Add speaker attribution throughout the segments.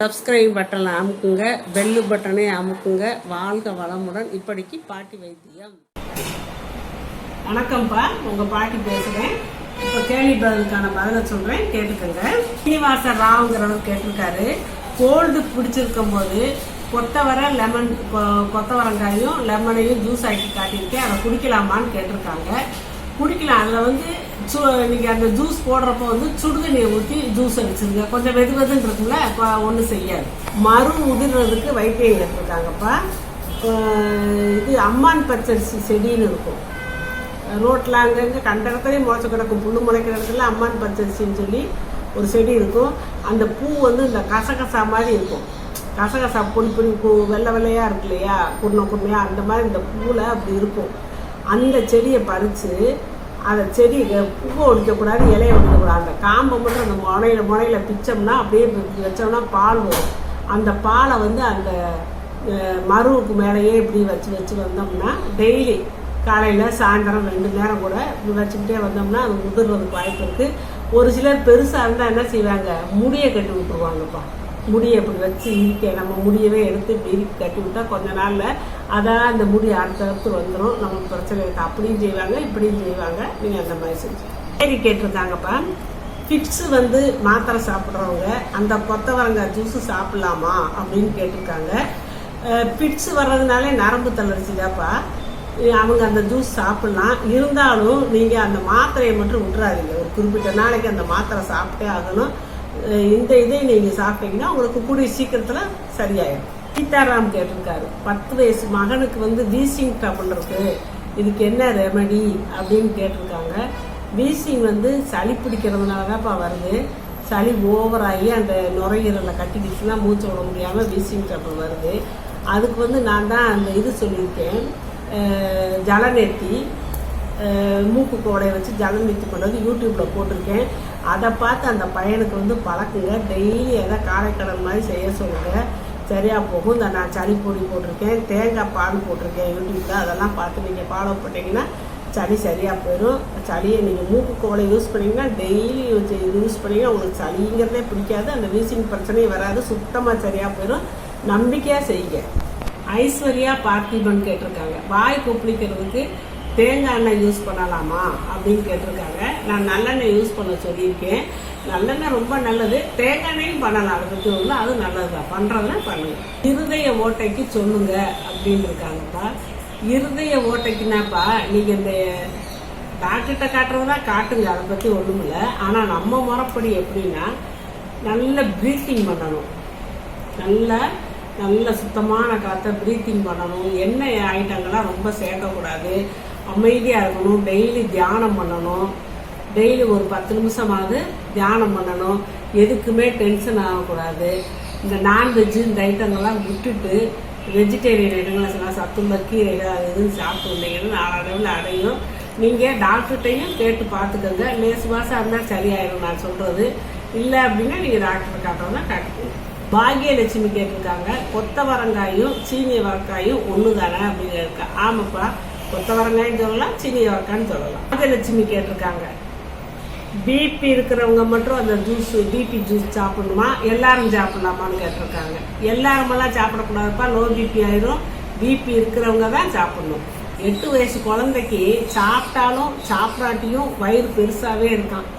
Speaker 1: Subscribe பட்டனை அமுக்குங்க, bell பட்டனை அமுக்குங்க. வாழ்க வளமுடன். இப்படிக்கு பாட்டி வைத்தியம். வணக்கம்ப்பா, உங்கள் பாட்டி பேசுகிறேன். இப்போ கேள்வி பதிலுக்கான பதிலை சொல்கிறேன், கேட்டுக்கோங்க. சீனிவாச ராவுங்கிறவர் கேட்டிருக்காரு, கோல்டு பிடிச்சிருக்கும் போது கொத்தவரங்காயும் லெமனையும் ஜூஸ் ஆக்கி காட்டியிருக்கேன், அதை குடிக்கலாமான்னு கேட்டிருக்காங்க. குடிக்கலாம். அதில் வந்து நீங்கள் அந்த ஜூஸ் போடுறப்போ வந்து சுடுதண்ணியை ஊற்றி ஜூஸ் அடிச்சிருங்க. கொஞ்சம் வெதுன்னு இருக்குல்ல, ஒன்றும் செய்யாது. மறு உதிர்றதுக்கு வைத்தியம் கேட்டிருக்காங்கப்பா. இது அம்மான் பச்சரிசி செடின்னு இருக்கும், ரோட்டில் அங்கங்கே கண்ட இடத்துலையும் முளைச்சி கிடக்கும். புல்லு முளைக்கிற இடத்துல அம்மான் பச்சரிசின்னு சொல்லி ஒரு செடி இருக்கும். அந்த பூ வந்து இந்த கசகசா மாதிரி இருக்கும். கசகசா பொடி பூ வெள்ளை வெள்ளையாக இருக்கு இல்லையா, குருணையாக, அந்த மாதிரி இந்த பூவில் அப்படி இருக்கும். அந்த செடியை பறித்து அந்த செடி பூவை ஒடிக்கக்கூடாது, இலையை ஒடிக்கக்கூடாது. அந்த காம்பை மட்டும் அந்த முனையில் பிச்சோம்னா அப்படியே வச்சோம்னா பால் வரும். அந்த பாலை வந்து அந்த மருவுக்கு மேலேயே இப்படி வச்சு வந்தோம்னா டெய்லி காலையில் சாயந்தரம் 2 நேரம் கூட வச்சுக்கிட்டே வந்தோம்னா அது உதிர்றதுக்கு வாய்ப்பு இருக்குது. ஒரு சிலர் பெருசாக இருந்தால் என்ன செய்வாங்க, முடியை கட்டி விட்டுருவாங்கப்பா. முடியை இப்படி வச்சு நம்ம முடியவே எடுத்து இப்படி கட்டி விட்டால் கொஞ்ச நாளில் அதான் அந்த முடி அடுத்தடுத்து வந்துடும், நமக்கு பிரச்சனை இருக்குது. அப்படியும் செய்வாங்க, இப்படியும் செய்வாங்க. நீங்கள் அந்த மாதிரி செஞ்சு சரி கேட்டிருக்காங்கப்பா. ஃபிட்ஸு வந்து மாத்திரை சாப்பிட்றவங்க அந்த கொத்தவரங்காய் ஜூஸு சாப்பிட்லாமா அப்படின்னு கேட்டிருக்காங்க. ஃபிட்ஸு வர்றதுனாலே நரம்பு தளர்ச்சி தான்ப்பா, அவங்க அந்த ஜூஸ் சாப்பிட்லாம். இருந்தாலும் நீங்கள் அந்த மாத்திரையை மட்டும் விட்டுறாதீங்க. ஒரு குறிப்பிட்ட நாளைக்கு அந்த மாத்திரை சாப்பிட்டே ஆகணும். இந்த இதை நீங்கள் சாப்பிட்டீங்கன்னா உங்களுக்கு கூடிய சீக்கிரத்தில் சரியாயிடும். சீதாராம் கேட்டிருக்காரு, 10 வயசு மகனுக்கு வந்து வீசிங் ட்ரபிள் இருக்கு, இதுக்கு என்ன ரெமெடி அப்படின்னு கேட்டிருக்காங்க. வீசிங் வந்து சளி பிடிக்கிறதுனால தான்ப்பா வருது. சளி ஓவராகி அந்த நுரையீரலை கட்டிக்கிச்சுன்னா மூச்சு விட முடியாமல் வீசிங் ட்ரபிள் வருது. அதுக்கு வந்து நான் தான் அந்த இது சொல்லியிருக்கேன், ஜலநேத்தி மூக்கு கோடையை வச்சு ஜலநேத்தி பண்ணுறது யூடியூப்பில் போட்டிருக்கேன். அதை பார்த்து அந்த பையனுக்கு வந்து பழக்குங்க. டெய்லி எதாவது காரைக்கடல் மாதிரி செய்ய சொல்லுங்கள், சரியாக போகும். இந்த நான் சளி பொடி போட்டிருக்கேன், தேங்காய் பால் போட்டிருக்கேன் யூடியூப்பில். அதெல்லாம் பார்த்து நீங்கள் ஃபாலோ பண்ணிங்கன்னா சளி சரியாக போயிடும். சளியை நீங்கள் மூக்கு கோலை யூஸ் பண்ணிங்கன்னா டெய்லி யூஸ் பண்ணிங்கன்னா உங்களுக்கு சளிங்கிறதே பிடிக்காது, அந்த வீசிங் பிரச்சனையும் வராது, சுத்தமாக சரியாக போயிடும். நம்பிக்கையாக செய்யுங்க. ஐஸ்வர்யா பார்த்திபன் கேட்டிருக்காங்க, வாய் கொப்பளிக்கிறதுக்கு தேங்காய் எண்ணெய் யூஸ் பண்ணலாமா அப்படின்னு கேட்டிருக்காங்க. நான் நல்லெண்ணெய் யூஸ் பண்ண சொல்லியிருக்கேன். நல்லெண்ணெய் ரொம்ப நல்லது, தேங்காய் எண்ணெயும் பண்ணலாம், அதை பற்றி ஒன்று, அது நல்லது தான், பண்ணுறதுனா பண்ணுங்க. இருதய ஓட்டைக்கு சொல்லுங்க அப்படின்னு இருக்காங்கப்பா. இருதய ஓட்டைக்குனாப்பா நீங்கள் இந்த டாக்டர்கிட்ட காட்டுறதுனா காட்டுங்க, அதை பற்றி ஒன்றும் இல்லை. ஆனால் நம்ம முறைப்படி எப்படின்னா நல்ல ப்ரீத்திங் பண்ணணும், நல்ல சுத்தமான காற்றை ப்ரீத்திங் பண்ணணும். எண்ணெய் ஐட்டங்கள்லாம் ரொம்ப சேர்க்கக்கூடாது, அமைதியாக இருக்கணும். டெய்லி தியானம் பண்ணணும், டெய்லி ஒரு 10 நிமிஷமாவது தியானம் பண்ணணும். எதுக்குமே டென்ஷன் ஆகக்கூடாது. இந்த நான்வெஜ்ஜு இந்த ஐட்டங்கள்லாம் விட்டுட்டு வெஜிடேரியன் ஐட்டங்களை எல்லாம் சத்துள்ள கீரைகள் அது எதுவும் சாப்பிட்டு வந்தீங்கன்னா நாளடைவில் அடையும். நீங்கள் டாக்டர்கிட்டையும் கேட்டு பார்த்துக்கோங்க. லேசு மாதம் இருந்தால் சரியாயிடும் நான் சொல்கிறது. இல்லை அப்படின்னா நீங்கள் டாக்டர் காட்டுறதுனா காட்டுக்கோங்க. பாகியலட்சுமி கேட்டிருக்காங்க, கொத்தவரங்காயும் சீனிய வரக்காயும் ஒன்று தானே அப்படின்னு இருக்கா. ஆமாப்பா, கொத்தவரங்காயும் சொல்லலாம், சீனிய வரக்கான்னு சொல்லலாம். பாகியலட்சுமி கேட்டிருக்காங்க, பிபி இருக்கிறவங்க மட்டும் அந்த ஜூஸ் பிபி ஜூஸ் சாப்பிடணுமா, எல்லாரும் சாப்பிடலாமான்னு கேட்டிருக்காங்க. எல்லாருமெல்லாம் சாப்பிடக்கூடாதுப்பா, லோ பிபி ஆயிரும். பிபி இருக்கிறவங்க தான் சாப்பிடணும். 8 வயசு குழந்தைக்கு சாப்பிட்டாலும் சாப்பிடாட்டியும் வயிறு பெருசாகவே இருக்கான்,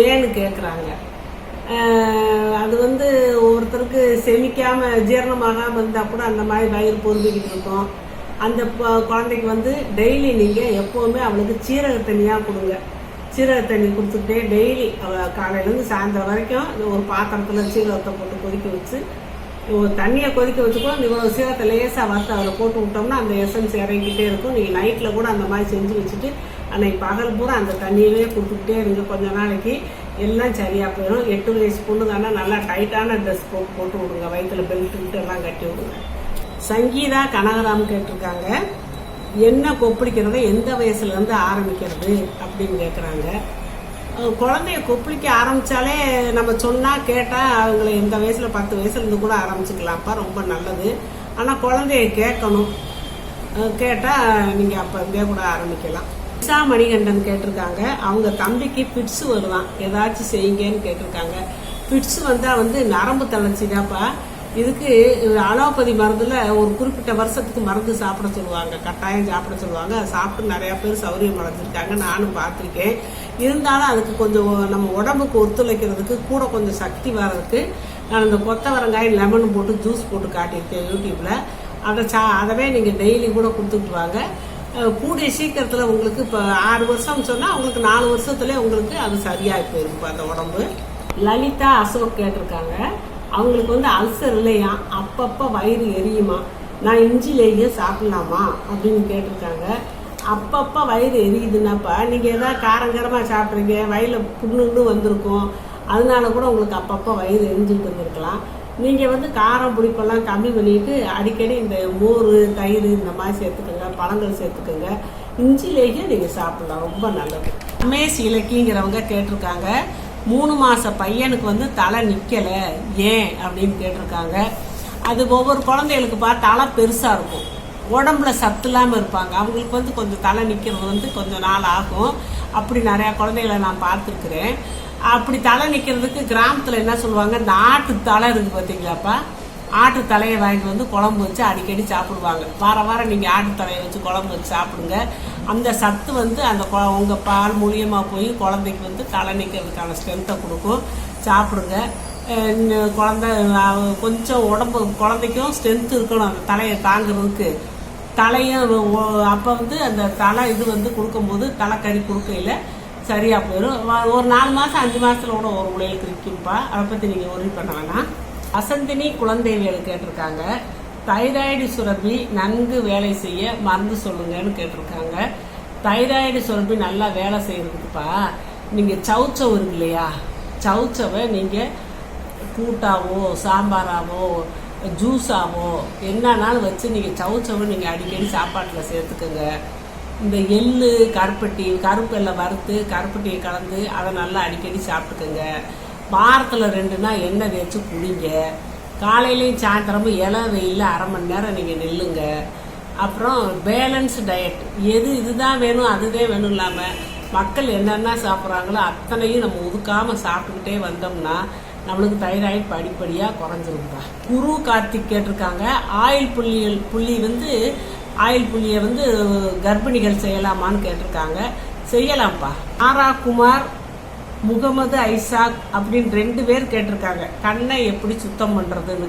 Speaker 1: ஏன்னு கேட்குறாங்க. அது வந்து ஒவ்வொருத்தருக்கு செமிக்காமல் ஜீரணமாகாமல் இருந்தால் கூட அந்த மாதிரி வயிறு பொருந்திக்கிட்டு இருக்கும். அந்த குழந்தைக்கு வந்து டெய்லி நீங்கள் எப்போவுமே அவளுக்கு சீரக தண்ணியாக கொடுங்க. சீரக தண்ணி கொடுத்துட்டே டெய்லி காலையிலேருந்து சாயந்தரம் வரைக்கும் ஒரு பாத்திரத்தில் சீரகத்தை போட்டு கொதிக்க வச்சு, ஒரு தண்ணியை கொதிக்க வச்சு கூட இவ்வளோ சீரகத்தை லேசாக வறுத்து அதில் போட்டு விட்டோம்னா அந்த எசன்ஸ் இறங்கிக்கிட்டே இருக்கும். நீங்கள் நைட்டில் கூட அந்த மாதிரி செஞ்சு வச்சுட்டு அன்னைக்கு பகல் பூரா அந்த தண்ணியவே கொடுத்துக்கிட்டே இருங்க. கொஞ்ச நாளைக்கு எல்லாம் சரியாக போயிடும். 8 வயசு பொண்ணுங்கன்னா நல்லா டைட்டான ட்ரெஸ் போட்டு விடுங்க, வயிற்றில் பெல்ட்டு எல்லாம் கட்டி விடுங்க. சங்கீதா கனகராம் கேட்டிருக்காங்க, என்ன கொப்பளிக்கிறத எந்த வயசுலேருந்து ஆரம்பிக்கிறது அப்படின்னு கேட்குறாங்க. குழந்தைய கொப்பளிக்க ஆரம்பித்தாலே நம்ம சொன்னால் கேட்டால் அவங்கள எந்த வயசில் 10 வயசுலேருந்து கூட ஆரம்பிச்சுக்கலாம்ப்பா, ரொம்ப நல்லது. ஆனால் குழந்தைய கேட்கணும், கேட்டால் நீங்கள் அப்போ இருந்தே கூட ஆரம்பிக்கலாம். நிஷா மணிகண்டன் கேட்டிருக்காங்க, அவங்க தம்பிக்கு ஃபிட்ஸ் வருவான், ஏதாச்சும் செய்யுங்கன்னு கேட்டிருக்காங்க. ஃபிட்ஸ் வந்தால் வந்து நரம்பு தளர்ச்சிதாப்பா. இதுக்கு அலோபதி மருந்துல ஒரு குறிப்பிட்ட வருஷத்துக்கு மருந்து சாப்பிட சொல்லுவாங்க, கட்டாயம் சாப்பிட சொல்லுவாங்க. அதை சாப்பிட்டு நிறைய பேர் சௌரியம் அடைஞ்சிருக்காங்க, நானும் பார்த்துருக்கேன். இருந்தாலும் அதுக்கு கொஞ்சம் நம்ம உடம்புக்கு ஒத்துழைக்கிறதுக்கு கூட கொஞ்சம் சக்தி வர்றதுக்கு நான் இந்த கொத்தவரங்காய் லெமன் போட்டு ஜூஸ் போட்டு காட்டியிருக்கேன் யூடியூப்ல. அதவே நீங்கள் டெய்லி கூட கொடுத்துட்டு வாங்க. கூடிய சீக்கிரத்தில் உங்களுக்கு இப்போ 6 வருஷம் சொன்னால் உங்களுக்கு 4 வருஷத்துல உங்களுக்கு அது சரியாக போயிருக்கும் அந்த உடம்பு. லலிதா அசோக் கேட்டிருக்காங்க, அவங்களுக்கு வந்து அல்சர் இல்லையா, அப்பப்போ வயிறு எரியுமா, நான் இஞ்சிலேயே சாப்பிடலாமா அப்படின்னு கேட்டிருக்காங்க. அப்பப்போ வயிறு எரியுதுன்னாப்பா நீங்கள் ஏதாவது காரங்கரமாக சாப்பிட்றீங்க, வயிறில் புண்ணுன்னு வந்திருக்கும், அதனால கூட உங்களுக்கு அப்பப்போ வயிறு எரிஞ்சுட்டு வந்துருக்கலாம். நீங்கள் வந்து காரம் புளிப்பெல்லாம் கம்மி பண்ணிட்டு அடிக்கடி இந்த மோர் தயிர் இந்த மாதிரி சேர்த்துக்கோங்க, பழங்கள் சேர்த்துக்கோங்க. இஞ்சிலேயே நீங்கள் சாப்பிடலாம், ரொம்ப நல்லது. ரமேஷ் இலக்கிங்கிறவங்க கேட்டிருக்காங்க, 3 மாத பையனுக்கு வந்து தலை நிற்கலை ஏன் அப்படின்னு கேட்டிருக்காங்க. அது ஒவ்வொரு குழந்தைகளுக்கு தலை பெருசாக இருக்கும், உடம்புல சத்து இல்லாமல் இருப்பாங்க. அவங்களுக்கு வந்து கொஞ்சம் தலை நிற்கிறது வந்து கொஞ்சம் நாள் ஆகும். அப்படி நிறையா குழந்தைகளை நான் பார்த்துருக்குறேன். அப்படி தலை நிற்கிறதுக்கு கிராமத்தில் என்ன சொல்லுவாங்க, இந்த ஆட்டு தலை இருக்குது பார்த்தீங்களாப்பா, ஆட்டு தலையை வாங்கிட்டு வந்து குழம்பு வச்சு அடிக்கடி சாப்பிடுவாங்க. வாரம் நீங்கள் ஆட்டு தலையை வச்சு குழம்பு வச்சு சாப்பிடுங்க. அந்த சத்து வந்து அந்த உங்கள் பால் மூலியமாக போய் குழந்தைக்கு வந்து தலை நிற்கிறதுக்கான ஸ்ட்ரென்த்தை கொடுக்கும். சாப்பிடுங்க. குழந்தை கொஞ்சம் உடம்பு குழந்தைக்கும் ஸ்ட்ரென்த் இருக்கணும் அந்த தலையை தாங்கிறதுக்கு. தலையும் அப்போ வந்து அந்த தலை இது வந்து கொடுக்கும்போது தலைக்கறி கொடுக்கையில் சரியாக போயிடும். ஒரு 4 மாதம் 5 மாதத்துல கூட ஒரு உலைகளுக்கு நிற்கும்பா. அதை பற்றி நீங்கள் உறுதி பண்ண வேணாம். வசந்தினி குழந்தைகள் கேட்டிருக்காங்க, தைராய்டு சுரப்பி நன்கு வேலை செய்ய மருந்து சொல்லுங்கன்னு கேட்டிருக்காங்க. தைராய்டு சுரப்பி நல்லா வேலை செய்யறதுக்குப்பா நீங்கள் சவுச்சவ் இருக்கு இல்லையா, சவுச்சவை நீங்கள் கூட்டாவோ சாம்பாராவோ ஜூஸாவோ என்னன்னாலும் வச்சு நீங்கள் சவுச்சவை நீங்கள் அடிக்கடி சாப்பாட்டில் சேர்த்துக்கோங்க. இந்த எள்ளு கருப்பட்டி கருப்பு எல்லாம் வறுத்து கருப்பட்டியை கலந்து அதை நல்லா அடிக்கடி சாப்பிட்டுக்கோங்க. வாரத்தில் 2 நாள் எண்ணெய் தேய்ச்சி குடிங்க. காலையிலையும் சாயந்தரமும் இலை வெயிலில் 1/2 மணி நேரம் நீங்கள் நில்லுங்க. அப்புறம் பேலன்ஸ் டயட், இதுதான் வேணும் அதுதான் வேணும் இல்லாமல் மக்கள் என்னென்ன சாப்பிட்றாங்களோ அத்தனையும் நம்ம ஒதுக்காமல் சாப்பிட்டுக்கிட்டே வந்தோம்னா நம்மளுக்கு தைராய்டு படிப்படியாக குறைஞ்சிருப்பா. குரு கார்த்திக் கேட்டிருக்காங்க, புள்ளி வந்து ஆயில் புள்ளியை வந்து கர்ப்பிணிகள் செய்யலாமான்னு கேட்டிருக்காங்க. செய்யலாம்ப்பா. ஆரா குமார் முகமது ஐசாக் அப்படின்னு 2 பேர் கேட்டிருக்காங்க, கண்ணை எப்படி சுத்தம் பண்ணுறதுன்னு.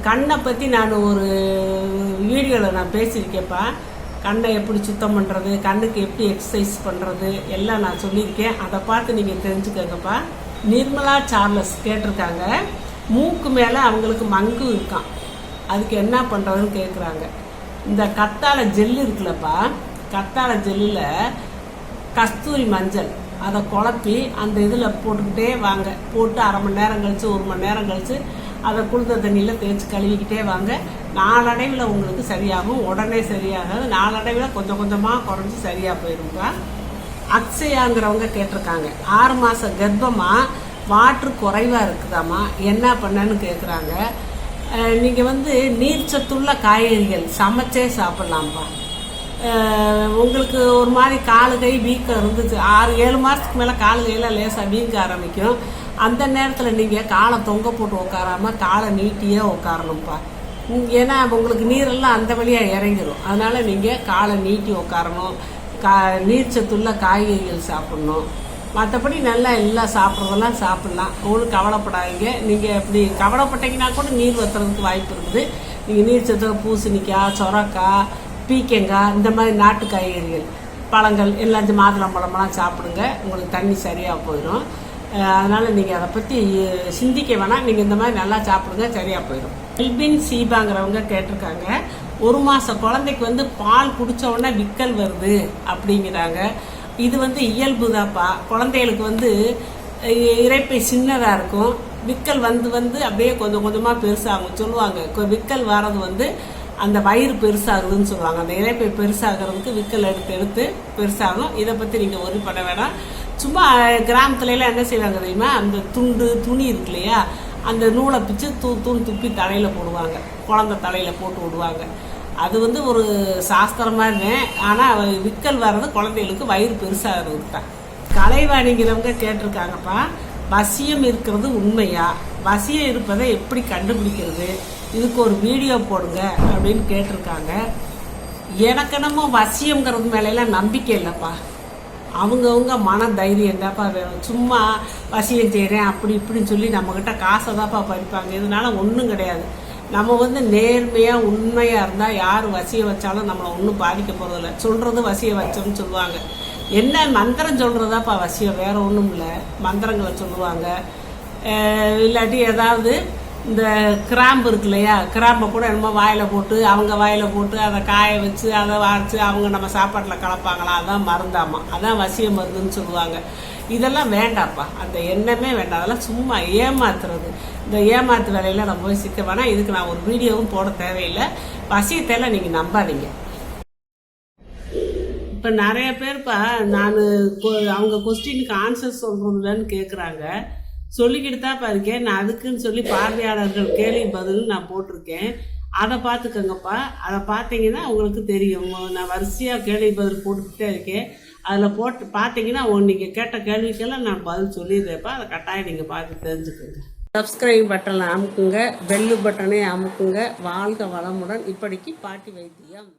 Speaker 1: கண்ணை பற்றி நான் ஒரு வீடியோவில் நான் பேசியிருக்கேன்ப்பா. கண்ணை எப்படி சுத்தம் பண்ணுறது, கண்ணுக்கு எப்படி எக்ஸசைஸ் பண்ணுறது எல்லாம் நான் சொல்லியிருக்கேன். அதை பார்த்து நீங்கள் தெரிஞ்சுக்கங்கப்பா. நிர்மலா சார்லஸ் கேட்டிருக்காங்க, மூக்கு மேலே அவங்களுக்கு மங்கு இருக்கான், அதுக்கு என்ன பண்ணுறதுன்னு கேட்குறாங்க. இந்த கத்தாழை ஜெல்லு இருக்குல்லப்பா, கத்தாழை ஜெல்லில் கஸ்தூரி மஞ்சள் அதை குழப்பி அந்த இதில் போட்டுக்கிட்டே வாங்க. போட்டு 1/2 மணி நேரம் கழித்து 1 மணி நேரம் கழித்து அதை குளிர்ந்த தண்ணியில் தேய்ச்சி கழுவிக்கிட்டே வாங்க. நாளடைவில் உங்களுக்கு சரியாகும். உடனே சரியாகாது, நாளடைவில் கொஞ்சம் கொஞ்சமாக குறைஞ்சி சரியாக போயிருப்பா. அக்ஷயாங்கிறவங்க கேட்டிருக்காங்க, 6 மாத கர்ப்பமாக வாட்ரு குறைவாக இருக்குதாம்மா, என்ன பண்ணன்னு கேட்குறாங்க. நீங்கள் வந்து நீர்ச்சத்துள்ள காய்கறிகள் சமைச்சே சாப்பிட்லாம்ப்பா. உங்களுக்கு ஒரு மாதிரி காலு கை வீக்கம் இருந்துச்சு, 6-7 மாதத்துக்கு மேலே காலு கையெல்லாம் லேசாக வீங்க ஆரம்பிக்கும். அந்த நேரத்தில் நீங்கள் காலை தொங்க போட்டு உட்காராமல் காலை நீட்டியே உட்காரணும்ப்பா. ஏன்னா உங்களுக்கு நீரெல்லாம் அந்த வழியாக இறங்கிடும். அதனால் நீங்கள் காலை நீட்டி உட்காரணும், நீர்ச்சத்துள்ள காய்கறிகள் சாப்பிட்ணும். மற்றபடி நல்லா எல்லாம் சாப்பிட்றதெல்லாம் சாப்பிட்லாம், ஒன்றும் கவலைப்படாதீங்க. நீங்கள் இப்படி கவலைப்பட்டீங்கன்னா கூட நீர் வத்துறதுக்கு வாய்ப்பு இருக்குது. நீங்கள் நீர்ச்சத்துள்ள பூசணிக்காய், சொரக்காய், பீக்கங்காய் இந்த மாதிரி நாட்டு காய்கறிகள் பழங்கள் எல்லாத்தையும் மாதுளம்பழமெல்லாம் சாப்பிடுங்க, உங்களுக்கு தண்ணி சரியாக போயிடும். அதனால் நீங்கள் அதை பற்றி சிந்திக்க வேணாம், நீங்கள் இந்த மாதிரி நல்லா சாப்பிடுங்க, சரியாக போயிடும். எல்பின் சீபாங்கிறவங்க கேட்டிருக்காங்க, 1 மாத குழந்தைக்கு வந்து பால் குடித்த உடனே விக்கல் வருது அப்படிங்கிறாங்க. இது வந்து இயல்பு தான்ப்பா. குழந்தைகளுக்கு வந்து இரைப்பை சின்னதாக இருக்கும், விக்கல் வந்து அப்படியே கொஞ்சம் கொஞ்சமாக பெருசாகும் சொல்லுவாங்க. விக்கல் வர்றது வந்து அந்த வயிறு பெருசாகுதுன்னு சொல்லுவாங்க. அந்த இரைப்பை பெருசாகிறதுக்கு விக்கல் எடுத்து பெருசாகும். இதை பற்றி நீங்கள் ஒரி பண்ண வேணாம். சும்மா கிராமத்துலலாம் என்ன செய்வாங்க தெரியுமா, அந்த துணி இருக்கு இல்லையா, அந்த நூலை பிச்சு தூண் துப்பி தலையில் போடுவாங்க, குழந்தை தலையில் போட்டு விடுவாங்க. அது வந்து ஒரு சாஸ்திரமாக இருந்தேன். ஆனால் விக்கல் வர்றது குழந்தைகளுக்கு வயிறு பெருசாகிறது தான். கலைவாணிங்கிறவங்க கேட்டிருக்காங்கப்பா, வசியம் இருக்கிறது உண்மையா, வசியம் இருப்பதை எப்படி கண்டுபிடிக்கிறது, இதுக்கு ஒரு வீடியோ போடுங்க அப்படின்னு கேட்டிருக்காங்க. எனக்கு என்னமோ வசியங்கிறது மேலெல்லாம் நம்பிக்கை இல்லைப்பா. அவங்கவுங்க மன தைரியம் தான்ப்பா வேணும். சும்மா வசியம் செய்கிறேன் அப்படி இப்படின்னு சொல்லி நம்மக்கிட்ட காசை தான்ப்பா பறிப்பாங்க. இதனால ஒன்றும் கிடையாது. நம்ம நேர்மையாக உண்மையாக இருந்தால் யார் வசியம் வச்சாலும் நம்மளை ஒன்றும் பாதிக்க போகிறதில்ல. சொல்கிறது வசியம் வச்சோம்னு சொல்லுவாங்க. என்ன மந்திரம் சொல்கிறதாப்பா வசியம், வேறு ஒன்றும் இல்லை. மந்திரங்களை சொல்லுவாங்க. இல்லாட்டி ஏதாவது இந்த கிராம்பு இருக்கு இல்லையா, கிராம்பை கூட என்னமோ வாயில் போட்டு அவங்க வாயில் போட்டு அதை காய வச்சு அதை வாய்ச்சி அவங்க நம்ம சாப்பாட்டில் கலப்பாங்களா, அதான் மருந்தாமா, அதான் வசிய மருந்துன்னு சொல்லுவாங்க. இதெல்லாம் வேண்டாப்பா, அந்த எண்ணமே வேண்டாம். அதெல்லாம் சும்மா ஏமாத்துறது. இந்த ஏமாத்து வேலையில் நம்ம போய் சிக்க வேணாம். இதுக்கு நான் ஒரு வீடியோவும் போட தேவையில்லை. வசியத்தையெல்லாம் நீங்கள் நம்பாதீங்க. இப்போ நிறைய பேர்ப்பா நான் அவங்க கொஸ்டினுக்கு ஆன்சர் சொல்கிறதுலன்னு கேட்குறாங்க. சொல்லிக்கிட்டு தான் இருக்கேன். நான் அதுக்குன்னு சொல்லி பார்வையாளர்கள் கேள்வி பதில் நான் போட்டிருக்கேன். அதை பார்த்துக்கோங்கப்பா. அதை பார்த்தீங்கன்னா உங்களுக்கு தெரியும். நான் வரிசையாக கேள்வி பதில் போட்டுக்கிட்டே இருக்கேன். அதில் போட்டு பார்த்தீங்கன்னா நீங்கள் கேட்ட கேள்விக்கெல்லாம் நான் பதில் சொல்லிடுறேன்ப்பா. அதை கட்டாயம் நீங்கள் பார்த்து தெரிஞ்சுக்கோங்க. சப்ஸ்கிரைப் பட்டனை அமுக்குங்க, பெல்லு பட்டனை அமுக்குங்க. வாழ்க வளமுடன். இப்படிக்கு பாட்டி வைத்தியம்.